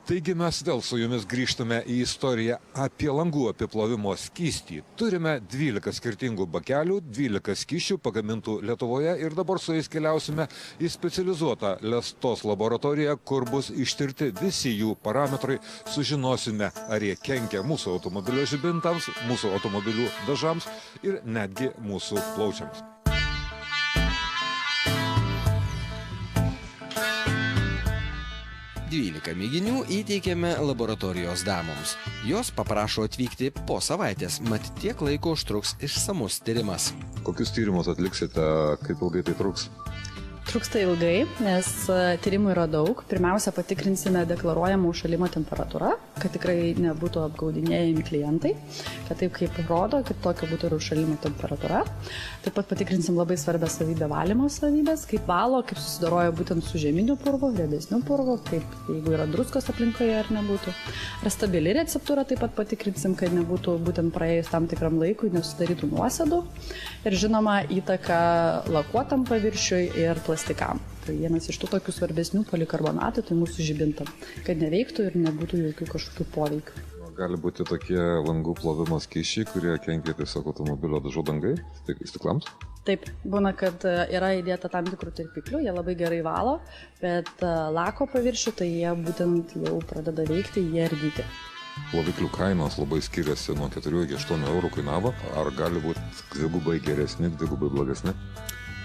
Taigi mes vėl su jumis grįžtame į istoriją apie langų apiplovimo skystį. Turime 12 skirtingų bakelių, 12 skysčių pagamintų Lietuvoje ir dabar su jais keliausime į specializuotą Lestos laboratoriją, kur bus ištirti visi jų parametrai. Sužinosime, ar jie kenkia mūsų automobilio žibintams, mūsų automobilių dažams ir netgi mūsų plaučiams. Mėginių įteikėme laboratorijos damoms. Jos paprašo atvykti po savaitės, mat tiek laiko užtruks išsamus tyrimas. Kokius tyrimus atliksite, kaip ilgai tai truks? Truksta ilgai, nes tyrimų yra daug. Pirmiausia, patikrinsime deklaruojamą užšalimo temperatūrą, kad tikrai nebūtų apgaudinėjami klientai, kad taip kaip rodo, kad tokia būtų ir užšalimo temperatūra. Taip pat patikrinsim labai svarbią savybę valymo savybės, kaip valo, kaip susidoroja būtent su žeminiu purvu, riedesniu purvu, kaip jeigu yra druskos aplinkoje ar nebūtų. Ar stabili receptūra taip pat patikrinsim, kad nebūtų būtent praėjus tam tikram laikui, nesudarytų nuosėdų. Ir žinoma, įtaka lakuotam paviršiui ir plastikam. Tai vienas iš tų tokių svarbesnių polikarbonatų, tai mūsų žibintam, kad neveiktų ir nebūtų jokių kažkokių poveikių. Gali būti tokie langų plovimo skysčiai, kurie kenkia tiesiog automobilio dažų dangai, stiklams? Taip, būna, kad yra įdėta tam tikrų tirpiklių, jie labai gerai valo, bet lako paviršių, tai jie būtent jau pradeda veikti, jie ardyti. Ploviklių kainos labai skiriasi nuo 4 iki 8 eurų kainavo. Ar gali būti dvigubai geresni, dvigubai blogesni?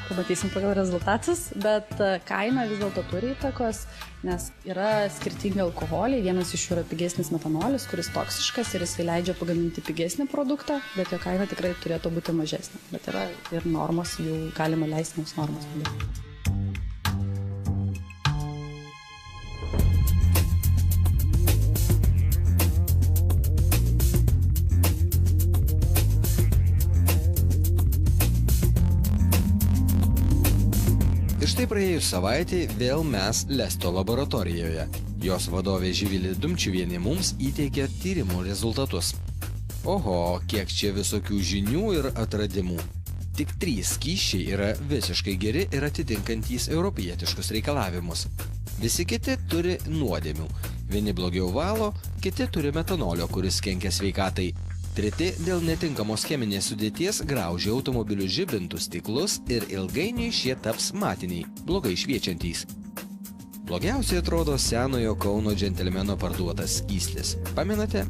Pamatysim pagal rezultatus, bet kaina vis dėlto turi įtakos, nes yra skirtingi alkoholiai. Vienas iš jų yra pigesnis metanolis, kuris toksiškas ir jisai leidžia pagaminti pigesnį produktą, bet jo kaina tikrai turėtų būti mažesnė. Bet yra ir normos, jų galima leistinos normos. Štai praėjus savaitį vėl mes Lesto laboratorijoje. Jos vadovė Živilė Dumčiuvienė mums įteikė tyrimų rezultatus. Oho, kiek čia visokių žinių ir atradimų. Tik 3 skysčiai yra visiškai geri ir atitinkantys europietiškus reikalavimus. Visi kiti turi nuodėmių. Vieni blogiau valo, kiti turi metanolio, kuris kenkia sveikatai. Treti dėl netinkamos cheminės sudėties graužia automobilių žibintų stiklus ir ilgainiui šie taps matiniai, blogai šviečiantys. Blogiausiai atrodo senojo Kauno džentelmeno parduotas skystis. Pamenate?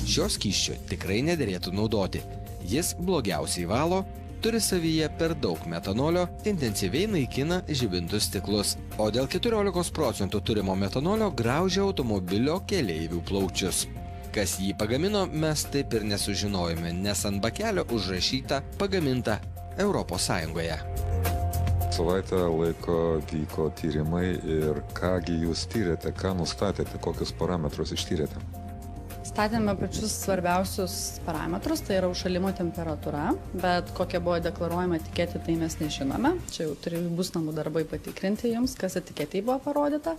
Šio skysčio tikrai nederėtų naudoti. Jis blogiausiai valo, turi savyje per daug metanolio, intensyviai naikina žibintų stiklus, o dėl 14% turimo metanolio graužia automobilio keleivių plaučius. Kas jį pagamino, mes taip ir nesužinojome, nes ant bakelio užrašyta pagaminta Europos Sąjungoje. Savaitę laiko vyko tyrimai ir kągi jūs tyrėte, ką nustatėte, kokius parametrus ištyrėte? Statėme pačius svarbiausius parametrus, tai yra užšalimo temperatūra, bet kokia buvo deklaruojama etiketė, tai mes nežinome. Čia jau bus namų darbai patikrinti jums, kas etiketėje buvo parodyta.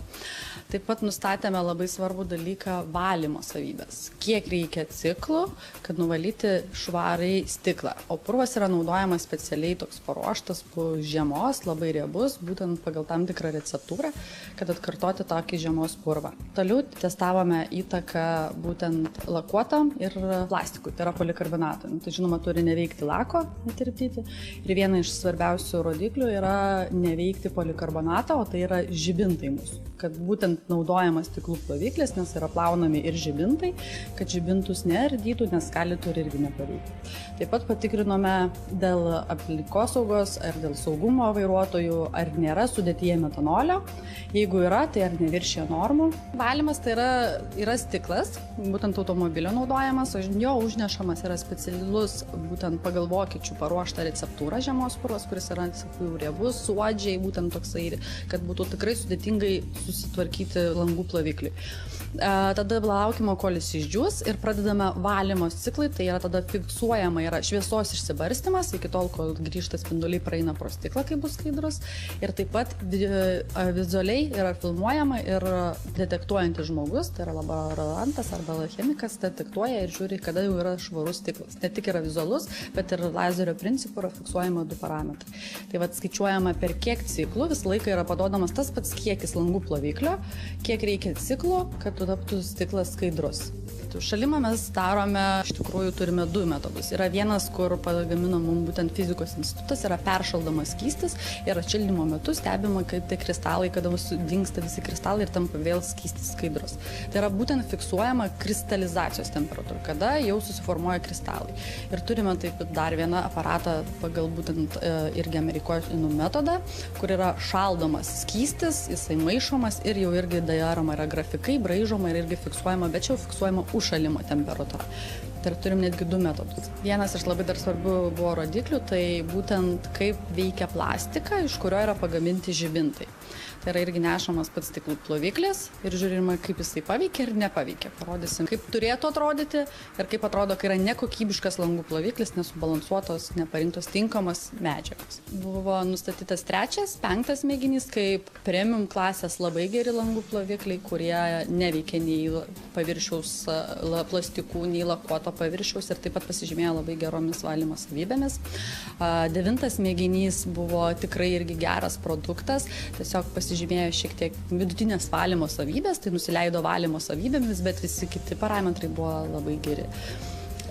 Taip pat nustatėme labai svarbų dalyką valymo savybės. Kiek reikia ciklų, kad nuvalyti švariai stiklą. O purvas yra naudojamas specialiai toks paruoštas po žiemos, labai riebus, būtent pagal tam tikrą receptūrą, kad atkartoti tokį žiemos purvą. Toliau testavome įtaką būtent lakuotam ir plastikui, tai yra polikarbonatui. Tai žinoma, turi neveikti lako, netirpdyti. Ir viena iš svarbiausių rodiklių yra neveikti polikarbonatą, o tai yra žibintai mūsų. Kad būtent naudojamas stiklų ploviklis, nes yra plaunami ir žibintai, kad žibintus neardytų, nes skalitų ir irgi nepaveikti. Taip pat patikrinome dėl aplinkosaugos ar dėl saugumo vairuotojų, ar nėra sudėtyje metanolio. Jeigu yra, tai ar neviršė normų. Valymas tai yra stiklas, būtent automobilio naudojamas, o jo užnešamas yra specialus būtent pagal vokiečių paruoštą receptūrą žiemos purvas, kuris yra riebus, suodžiai, būtent toksai, kad būtų tikrai sudėtingai susitvarkyti langų plovikliui. Tada laukimo, kol jis išdžius ir pradedame valymo ciklai, tai yra tada fiksuojama yra šviesos išsibarstymas, iki tol, kol grįžta spinduliai praeina pro stiklą, kai bus skaidrus, ir taip pat vizualiai yra filmuojama ir detektuojantis žmogus, tai yra laborantas arba chemikas detektuoja ir žiūri, kada jau yra švarus stiklas. Ne tik yra vizualus, bet ir lazerio principu yra fiksuojama 2 parametrai. Tai vat skaičiuojama per kiek ciklų, visą laiką yra paduodamas tas pats kiekis langų ploviklio, kiek reikia ciklų, kad taptų stiklas skaidrus. Šalimą mes darome, iš tikrųjų turime 2 metodus. Yra vienas, kur pagamino mums būtent fizikos institutas, yra peršaldamas skystis ir atšildymo metu stebima, kaip tie kristalai, kada dingsta visi kristalai ir tampa vėl skystis skaidrus. Tai yra būtent fiksuojama kristalizacijos temperatūra, kada jau susiformuoja kristalai. Ir turime taip dar vieną aparatą pagal būtent irgi amerikonų metodą, kur yra šaldomas skystis, jisai maišomas ir jau irgi daroma yra grafikai, braižoma ir irgi fiksuojama, bet čia jau fiksuojama užšalimo temperatūra. Tai turim netgi 2 metodus. Vienas iš labai dar svarbių buvo rodiklių, tai būtent kaip veikia plastika, iš kurio yra pagaminti žibintai. Tai yra irgi nešamas pats stiklų ploviklis ir žiūrima, kaip jisai paveikia ir nepaveikia. Parodysim, kaip turėtų atrodyti ir kaip atrodo, kai yra nekokybiškas langų ploviklis, nesubalansuotos, neparinktos tinkamos medžiagos. Buvo nustatytas 3., 5. mėginys, kaip premium klasės labai geri langų plovikliai, kurie neveikia nei paviršiaus plastikų, nei lakuoto paviršiaus ir taip pat pasižymėjo labai geromis valymo savybėmis. 9. mėginys buvo tikrai irgi geras produktas, tiesiog pasižymėjo šiek tiek vidutinės valymo savybės, tai nusileido valymo savybėmis, bet visi kiti parametrai buvo labai geri.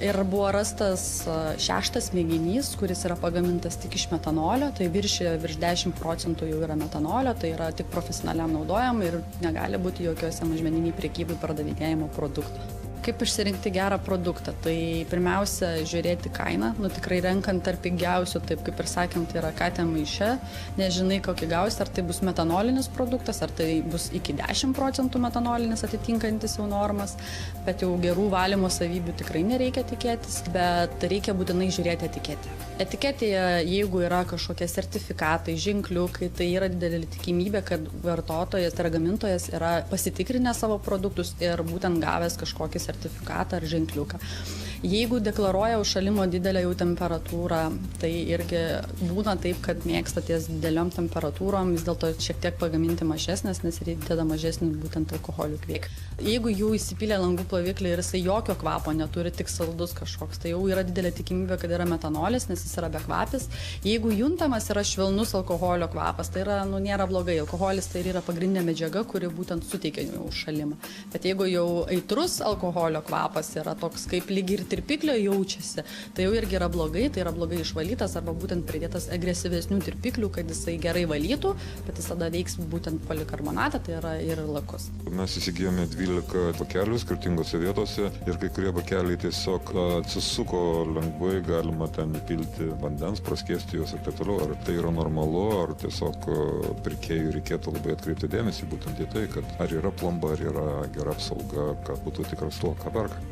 Ir buvo rastas 6. mėginys, kuris yra pagamintas tik iš metanolio, tai virš 10% jau yra metanolio, tai yra tik profesionaliam naudojam ir negali būti jokiuose mažmeniniai prekybai pardavinėjimo produktų. Kaip išsirinkti gerą produktą? Tai pirmiausia, žiūrėti kainą. Tikrai renkant tarp pigiausių, taip kaip ir sakėm, tai yra katėm maiše. Nežinai, kokį gausi, ar tai bus metanolinis produktas, ar tai bus iki 10% metanolinis atitinkantis jau normas. Bet jau gerų valymo savybių tikrai nereikia tikėtis, bet reikia būtinai žiūrėti etiketę. Etiketėje, jeigu yra kažkokie sertifikatai, ženkliukai, tai yra didelė tikimybė, kad vartotojas, tai yra gamintojas, yra pasitikrinęs savo produktus ir būtent gavęs kažkokį sertifikatą ar ženkliuką. Jeigu deklaruoja užšalimo didelę jau temperatūrą, tai irgi būna taip, kad mėgsta ties dideliom temperatūrom vis dėlto šiek tiek pagaminti mažesnės, nes įdeda mažesnį būtent alkoholių kiekį. Jeigu jau įsipylė langų ploviklį ir jisai jokio kvapo neturi, tik saldus kažkoks, tai jau yra didelė tikimybė, kad yra metanolis, nes jis yra bekvapis. Jeigu juntamas yra švelnus alkoholio kvapas, tai yra, nėra blogai. Alkoholis tai yra pagrindinė medžiaga, kuri būtent suteikia užšalimą. Bet jeigu jau aitrus alkoholio kvapas yra toks, kaip lyg ir tirpiklio jaučiasi, tai jau irgi yra blogai, tai yra blogai išvalytas arba būtent pridėtas agresyvesnių tirpiklių, kad jisai gerai valytų, bet jis tada veiks būtent polikarbonatą, tai yra ir lakus. Mes įsigijome 12 bakelių skirtingose vietose ir kai kurie bakeliai tiesiog atsisuko lengvai, galima ten įpilti vandens, praskiesti juos ir taip toliau. Ar tai yra normalu, ar tiesiog pirkėjų reikėtų labai atkreipti dėmesį būtent į tai, kad ar yra plomba, ar yra gera apsauga, kad būtų tikras tuo, ką perka.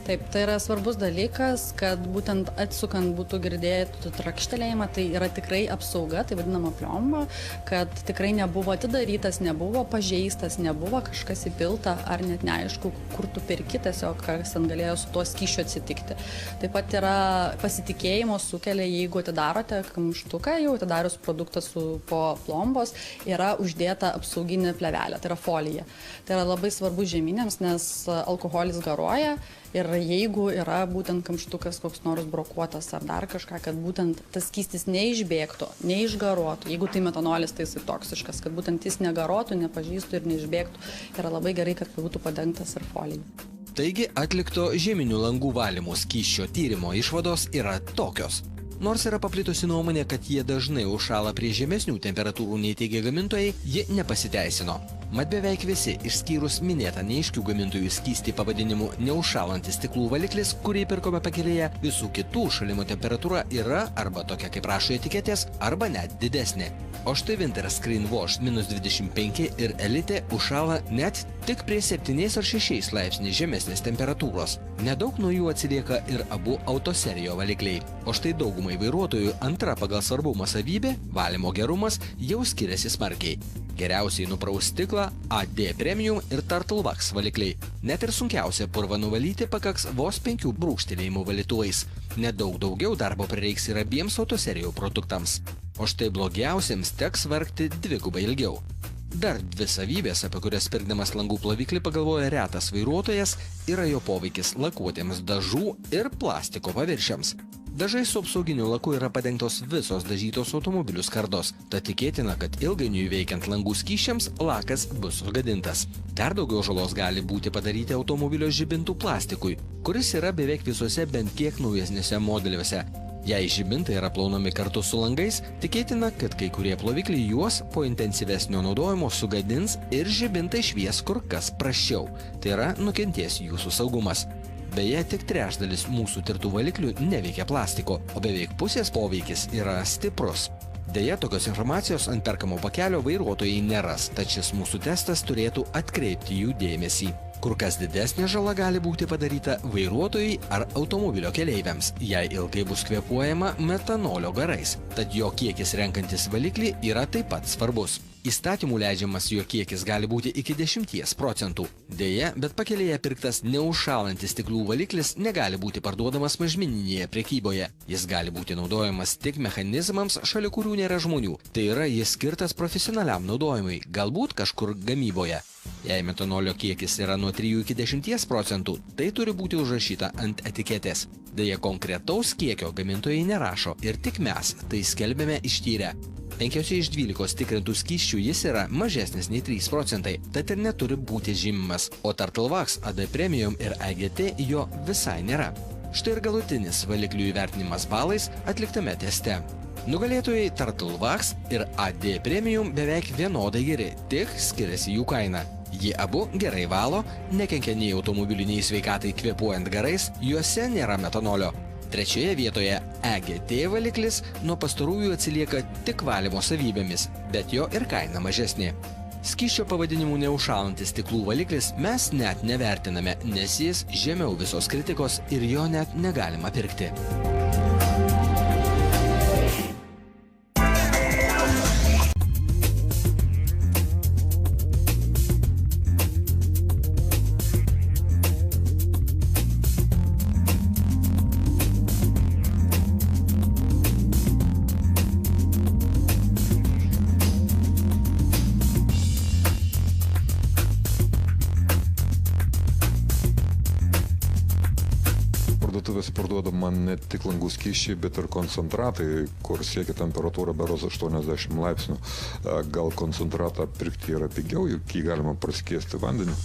Taip, tai yra svarbus dalykas, kad būtent atsukant būtų girdėti trakštelėjimą, tai yra tikrai apsauga, tai vadinama pliomba, kad tikrai nebuvo atidarytas, nebuvo pažeistas, nebuvo kažkas įpilta, ar net neaišku, kur tu perki, tiesiog kas ten galėjo su tuo skysčiu atsitikti. Taip pat yra pasitikėjimo sukelia, jeigu atidarote kamštuką, jau atidarius produktą po plombos, yra uždėta apsauginė plėvelė, tai yra folija. Tai yra labai svarbu žieminėms, nes alkoholis garuoja. Ir jeigu yra būtent kamštukas koks nors brokuotas ar dar kažką, kad būtent tas skystis neišbėgtų, neišgaruotų, jeigu tai metanolis, tai jisai toksiškas, kad būtent jis negaruotų, nepažįstų ir neišbėgtų, yra labai gerai, kad būtų padengtas ir folija. Taigi atlikto žieminių langų valymo skysčio tyrimo išvados yra tokios. Nors yra paplitusi nuomonė, kad jie dažnai užšąla prie žemesnių temperatūrų nei teigia gamintojai, ji nepasiteisino. Mat beveik visi, išskyrus minėtą neaiškių gamintojų skystį pavadinimu neužšąlantis stiklų valiklis, kurį pirkome pakelėje, visų kitų šalimo temperatūra yra arba tokia kaip rašo etiketės, arba net didesnė. O štai Winter Screen Wash -25 ir Elite užšąla net tik prie 7 ar 6 laipsniais žemesnės temperatūros. Nedaug nuo jų atsilieka ir abu autoserijo valikliai. O štai daugumai vairuotojų antra pagal svarbumą savybė, valymo gerumas, jau skiriasi smarkiai. Geriausiai nupraus stiklą AD Premium ir Turtle Wax valikliai. Net ir sunkiausia purvą nuvalyti pakaks vos 5 brūkštelėjimų valytuvais. Nedaug daugiau darbo prireiks ir abiems autoserijų produktams. O štai blogiausiems teks vargti dvigubai ilgiau. Dar dvi savybės, apie kurias pirkdamas langų ploviklį pagalvoja retas vairuotojas, yra jo poveikis lakuotėms dažų ir plastiko paviršiams. Dažai su apsauginiu laku yra padengtos visos dažytos automobilių skardos, tad tikėtina, kad ilgainiui veikiant langų skysčiams lakas bus sugadintas. Dar daugiau žalos gali būti padaryti automobilio žibintų plastikui, kuris yra beveik visuose bent kiek naujesniuose modeliuose. Jei žibintai yra plaunami kartu su langais, tikėtina, kad kai kurie plovikliai juos po intensyvesnio naudojimo sugadins ir žibintai švies kur kas prasčiau. Tai yra nukentės jūsų saugumas. Beje, tik trečdalis mūsų tirtų valiklių neveikia plastiko, o beveik pusės poveikis yra stiprus. Deja, tokios informacijos ant perkamo pakelio vairuotojai neras, tad šis mūsų testas turėtų atkreipti jų dėmesį. Kur kas didesnė žala gali būti padaryta vairuotojai ar automobilio keleiviams, jei ilgai bus kvėpuojama metanolio garais, tad jo kiekis renkantis valiklį yra taip pat svarbus. Įstatymų leidžiamas jo kiekis gali būti iki 10%. Deja, bet pakelėje pirktas neužšąlantis stiklų valiklis negali būti parduodamas mažmeninėje prekyboje. Jis gali būti naudojamas tik mechanizmams, šalia kurių nėra žmonių. Tai yra, jis skirtas profesionaliam naudojimui, galbūt kažkur gamyboje. Jei metanolio kiekis yra nuo 3 iki 10%, tai turi būti užrašyta ant etiketės. Deja, konkretaus kiekio gamintojai nerašo ir tik mes tai skelbėme ištyrę. 5 iš 12 tikrintų skysčių jis yra mažesnis nei 3%, tad ir neturi būti žymimas, o Turtle Wax, AD Premium ir EGT jo visai nėra. Štai ir galutinis valiklių įvertinimas balais atliktame teste. Nugalėtojai Turtle Wax ir AD Premium beveik vienodai geri, tik skiriasi jų kaina. Jie abu gerai valo, nekenkia nei automobiliniai sveikatai kvėpuojant garais, juose nėra metanolio. Trečioje vietoje EGT valiklis nuo pastarųjų atsilieka tik valymo savybėmis, bet jo ir kaina mažesnė. Skysčio pavadinimų neužšąlantis stiklų valiklis mes net nevertiname, nes jis žemiau visos kritikos ir jo net negalima pirkti. Parduotuvėse parduodama ne tik langų skysčiai, bet ir koncentratai, kur siekia temperatūra berods 80 laipsnių. Gal koncentratą pirkti yra pigiau, juk jį galima praskiesti vandenį?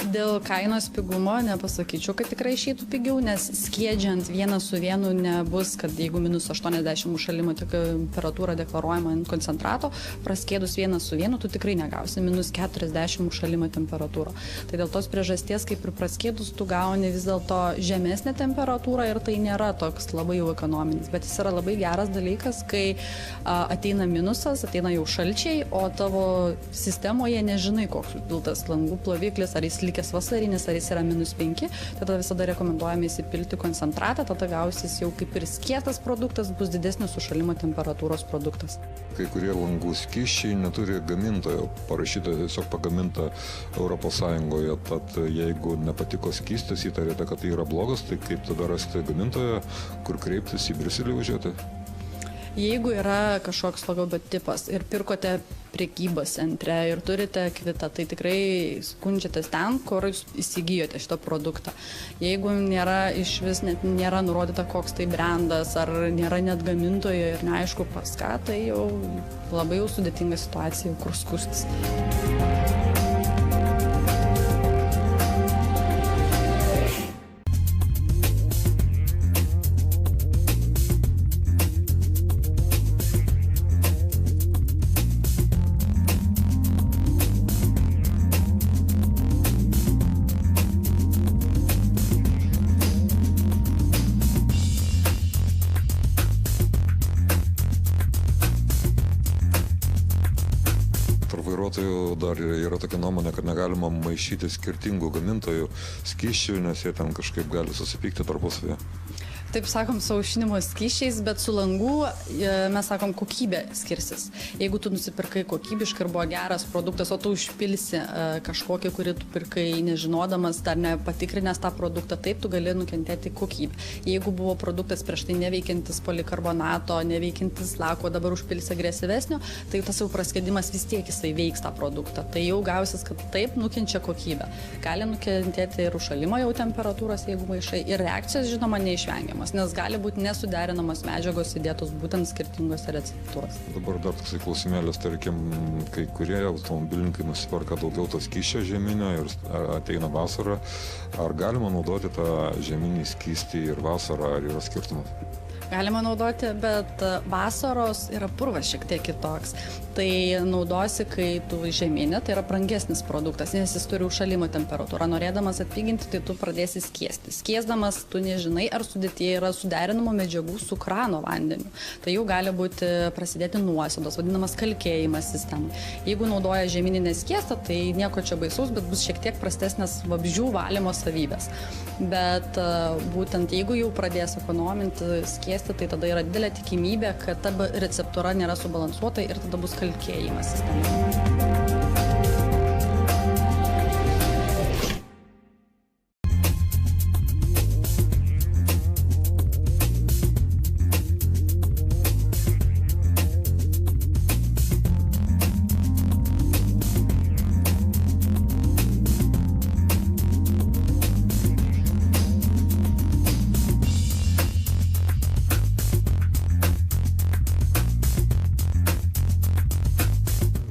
Dėl kainos pigumo nepasakyčiau, kad tikrai išeitų pigiau, nes skiedžiant vieną su vienu nebus, kad jeigu minus 80 užšalimo temperatūra deklaruojama ant koncentrato, praskiedus vieną su vienu, tu tikrai negausi minus 40 užšalimo temperatūrą. Tai dėl tos priežasties, kaip ir praskiedus, tu gauni vis dėlto žemesnę temperatūrą ir tai nėra toks labai jau ekonominis, bet jis yra labai geras dalykas, kai ateina minusas, ateina jau šalčiai, o tavo sistemoje nežinai, koks piltas langų ploviklis, ar jis likęs vasarinis, ar jis yra minus 5, tada visada rekomenduojame įsipilti koncentratą, tada gausis jau kaip ir skiestas produktas, bus didesnis sušalimo temperatūros produktas. Kai kurie langų skysčiai neturi gamintojo, parašyta tiesiog pagaminta Europos Sąjungoje, tad jeigu nepatiko skystis, įtarėte, kad tai yra blogas, tai kaip tada rasti gamintoją, kur kreiptis, į Briuselį važiuoti? Jeigu yra kažkoks logotipas ir pirkote prekybos centre ir turite kvitą, tai tikrai skundžiatės ten, kur jūs įsigijote šitą produktą. Jeigu nėra iš vis net nėra nurodyta, koks tai brandas, ar nėra net gamintojo ir neaišku pas ką, tai jau labai jau sudėtinga situacija, kur skustis. Vairuotojų dar yra tokia nuomonė, kad negalima maišyti skirtingų gamintojų skysčių, nes jie ten kažkaip gali susipykti tarpusavyje. taip sakom, su aušinimo skysčiais, bet su langų mes sakom, kokybė skirsis. Jeigu tu nusipirkai kokybiškai ir buvo geras produktas, o tu užpilsi kažkokį, kurį tu pirkai nežinodamas, dar nepatikrinęs tą produktą, taip tu gali nukentėti kokybę. Jeigu buvo produktas prieš tai neveikiantis polikarbonato, neveikiantis lako, dabar užpilsi agresyvesnio, tai tas jau praskėdimas vis tiek jisai veiks tą produktą. Tai jau gausis, kad taip nukenčia kokybė. Gali nukentėti ir užšalimo jau temperatūros, jeigu maišai, ir reakcijos, žinoma, neišvengiamas, nes gali būti nesuderinamos medžiagos įdėtos būtent skirtingose receptūrose. Dabar dar toksai klausimėlis, tarkim, kai kurie automobilininkai nusiperka daugiau to skysčio žieminio ir ateina vasara, ar galima naudoti tą žieminį skystį ir vasarą, ar yra skirtumas? Galima naudoti, bet vasaros yra purvas šiek tiek kitoks. Tai naudosi, kai tu žieminė, tai yra brangesnis produktas, nes jis turi užšalimo temperatūrą. Norėdamas atpiginti, tai tu pradėsi skiesti. Skiesdamas tu nežinai, ar sudėtyje yra suderinamo medžiagų su krano vandeniu. Tai jau gali būti prasidėti nuosėdos, vadinamas kalkėjimas sistemai. Jeigu naudoja žieminį neskiestą, tai nieko čia baisaus, bet bus šiek tiek prastesnės vabzdžių valymo savybės. Bet būtent jeigu jau pradės ekonominti skiesti, tai tada yra didelė tikimybė, kad ta receptūra nėra subalansuota ir tada bus kalkėjimas sistemoje.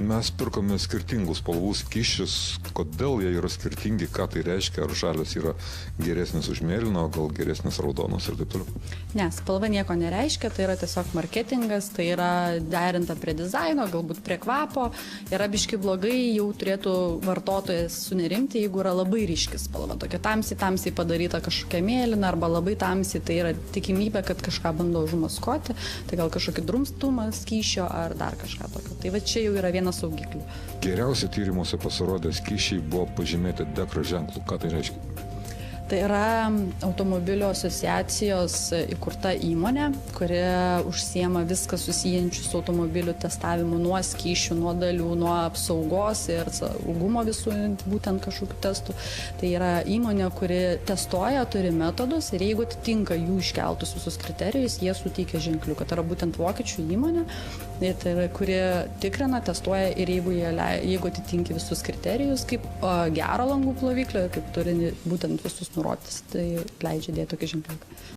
Mes pirkome skirtingų spalvų skysčius, kodėl jie yra skirtingi, ką tai reiškia, ar žalias yra geresnis už mėlyną, gal geresnis raudonas ir taip toliau. Ne, spalva nieko nereiškia, tai yra tiesiog marketingas, tai yra derinta prie dizaino, galbūt prie kvapo. Yra biški blogai, jau turėtų vartotojas sunerimti, jeigu yra labai ryški spalva. Tokia tamsiai padaryta kažkokia mėlyna arba labai tamsiai, tai yra tikimybė, kad kažką bando užmaskuoti, tai gal kažkokį drumstumą skysčio ar dar kažką tokio. Tai va čia jau yra vienas saugiklių. Geriausiai tyrimuose pasirodę skysčiai buvo pažymėti dekra ženklu. Ką tai reiškia? Tai yra automobilio asociacijos įkurta įmonė, kuri užsiema viską susijančių su automobilių testavimu, nuo skysčių, nuo dalių, nuo apsaugos ir saugumo visų būtent kažkokių testų. Tai yra įmonė, kuri testuoja, turi metodus ir jeigu atitinka jų iškeltus visus kriterijus, jie suteikia ženkliuką. Tai yra būtent vokiečių įmonė, tai yra, kuri tikrina, testuoja ir jeigu atitinki visus kriterijus, kaip gero langų ploviklio, kaip turi būtent visus nurodytis, tai leidžia dėti tokį ženkliuką.